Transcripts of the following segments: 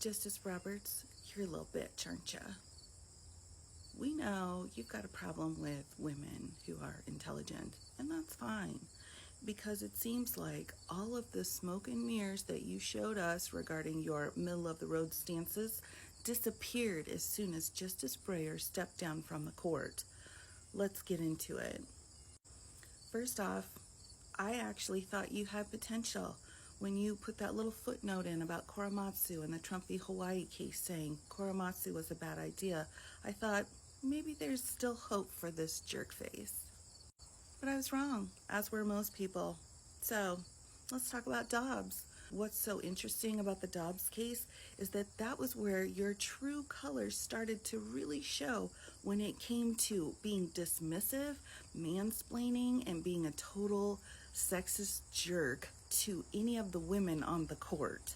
Justice Roberts, you're a little bitch, aren't ya? We know you've got a problem with women who are intelligent, and that's fine. Because it seems like all of the smoke and mirrors that you showed us regarding your middle of the road stances disappeared as soon as Justice Breyer stepped down from the court. Let's get into it. First off, I actually thought you had potential when you put that little footnote in about Korematsu and the Trump v. Hawaii case saying Korematsu was a bad idea. I thought maybe there's still hope for this jerk face. But I was wrong, as were most people. So let's talk about Dobbs. What's so interesting about the Dobbs case is that that was where your true colors started to really show when it came to being dismissive, mansplaining, and being a total sexist jerk to any of the women on the court.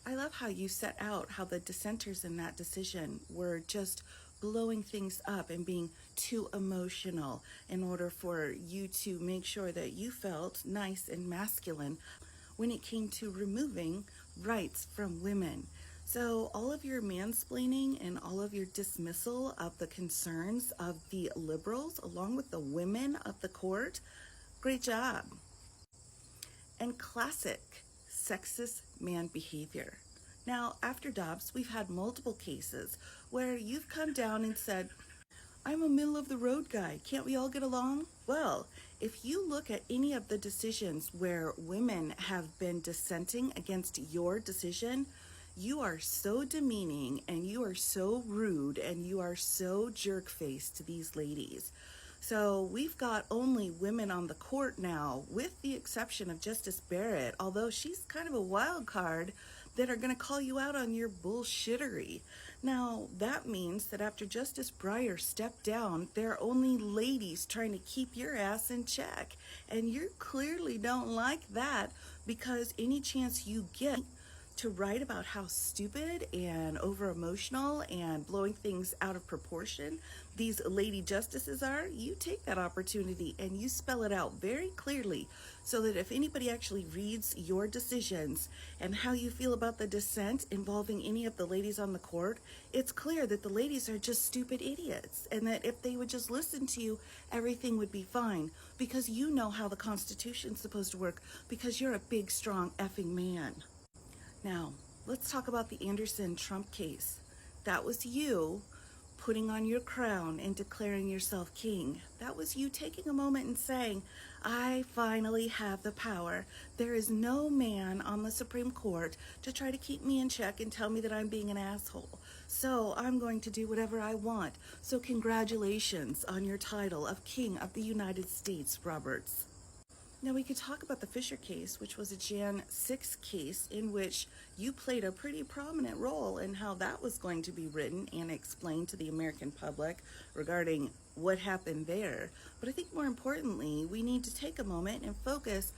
I love how you set out how the dissenters in that decision were just blowing things up and being too emotional in order for you to make sure that you felt nice and masculine when it came to removing rights from women. So all of your mansplaining and all of your dismissal of the concerns of the liberals along with the women of the court, great job. And classic sexist man behavior. Now, after Dobbs, we've had multiple cases where you've come down and said, I'm a middle of the road guy. Can't we all get along? Well, if you look at any of the decisions where women have been dissenting against your decision, you are so demeaning and you are so rude and you are so jerk-faced to these ladies. So we've got only women on the court now, with the exception of Justice Barrett, although she's kind of a wild card, that are going to call you out on your bullshittery. Now, that means that after Justice Breyer stepped down, there are only ladies trying to keep your ass in check. And you clearly don't like that, because any chance you get to write about how stupid and over emotional and blowing things out of proportion these lady justices are, you take that opportunity and you spell it out very clearly so that if anybody actually reads your decisions and how you feel about the dissent involving any of the ladies on the court, it's clear that the ladies are just stupid idiots and that if they would just listen to you, everything would be fine, because you know how the Constitution's supposed to work, because you're a big, strong effing man. Now, let's talk about the Anderson Trump case. That was you putting on your crown and declaring yourself king. That was you taking a moment and saying, I finally have the power. There is no man on the Supreme Court to try to keep me in check and tell me that I'm being an asshole. So I'm going to do whatever I want. So congratulations on your title of King of the United States, Roberts. Now we could talk about the Fisher case, which was a Jan 6 case in which you played a pretty prominent role in how that was going to be written and explained to the American public regarding what happened there. But I think more importantly, we need to take a moment and focus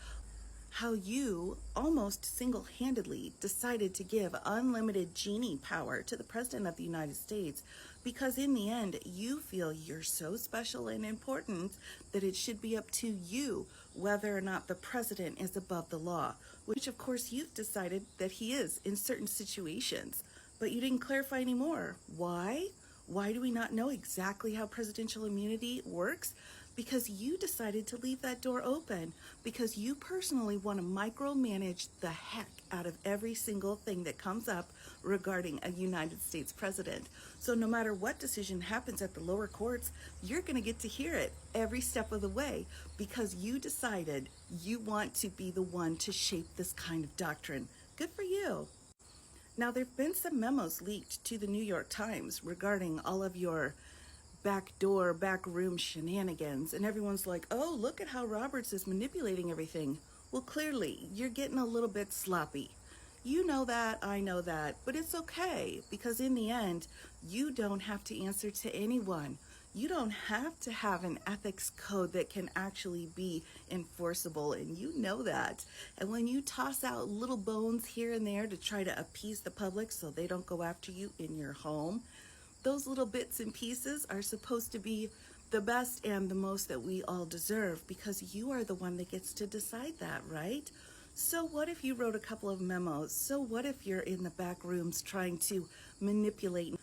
how you almost single-handedly decided to give unlimited genie power to the President of the United States, because in the end, you feel you're so special and important that it should be up to you whether or not the President is above the law, which of course you've decided that he is in certain situations, but you didn't clarify anymore. Why? Why do we not know exactly how presidential immunity works? Because you decided to leave that door open, because you personally want to micromanage the heck out of every single thing that comes up regarding a United States president. So no matter what decision happens at the lower courts, you're going to get to hear it every step of the way, because you decided you want to be the one to shape this kind of doctrine. Good for you. Now, there have been some memos leaked to the New York Times regarding all of your backdoor, backroom shenanigans, and everyone's like, oh, look at how Roberts is manipulating everything. Well, clearly, you're getting a little bit sloppy. You know that, I know that, but it's okay, because in the end, you don't have to answer to anyone. You don't have to have an ethics code that can actually be enforceable, and you know that. And when you toss out little bones here and there to try to appease the public so they don't go after you in your home, those little bits and pieces are supposed to be the best and the most that we all deserve, because you are the one that gets to decide that, right? So what if you wrote a couple of memos? So what if you're in the back rooms trying to manipulate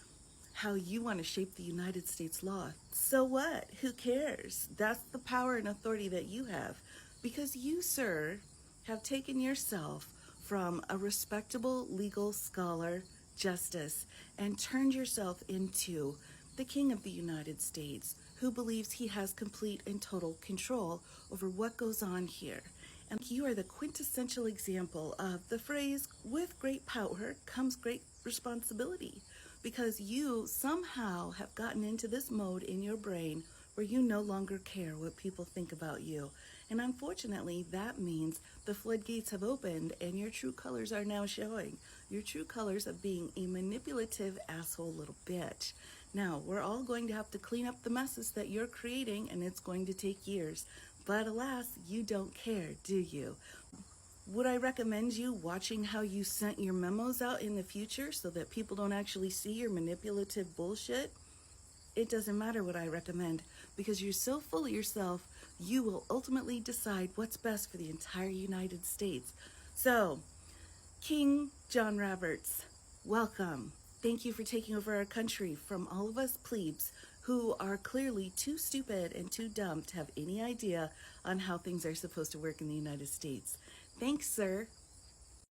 how you want to shape the United States law? So what? Who cares? That's the power and authority that you have. Because you, sir, have taken yourself from a respectable legal scholar, justice, and turned yourself into the King of the United States, who believes he has complete and total control over what goes on here. And you are the quintessential example of the phrase, with great power comes great responsibility, because you somehow have gotten into this mode in your brain where you no longer care what people think about you. And unfortunately, that means the floodgates have opened and your true colors are now showing. Your true colors of being a manipulative asshole little bitch. Now, we're all going to have to clean up the messes that you're creating, and it's going to take years. But alas, you don't care, do you? Would I recommend you watching how you sent your memos out in the future so that people don't actually see your manipulative bullshit? It doesn't matter what I recommend, because you're so full of yourself, you will ultimately decide what's best for the entire United States. So, King John Roberts, welcome. Thank you for taking over our country from all of us plebes who are clearly too stupid and too dumb to have any idea on how things are supposed to work in the United States. Thanks, sir.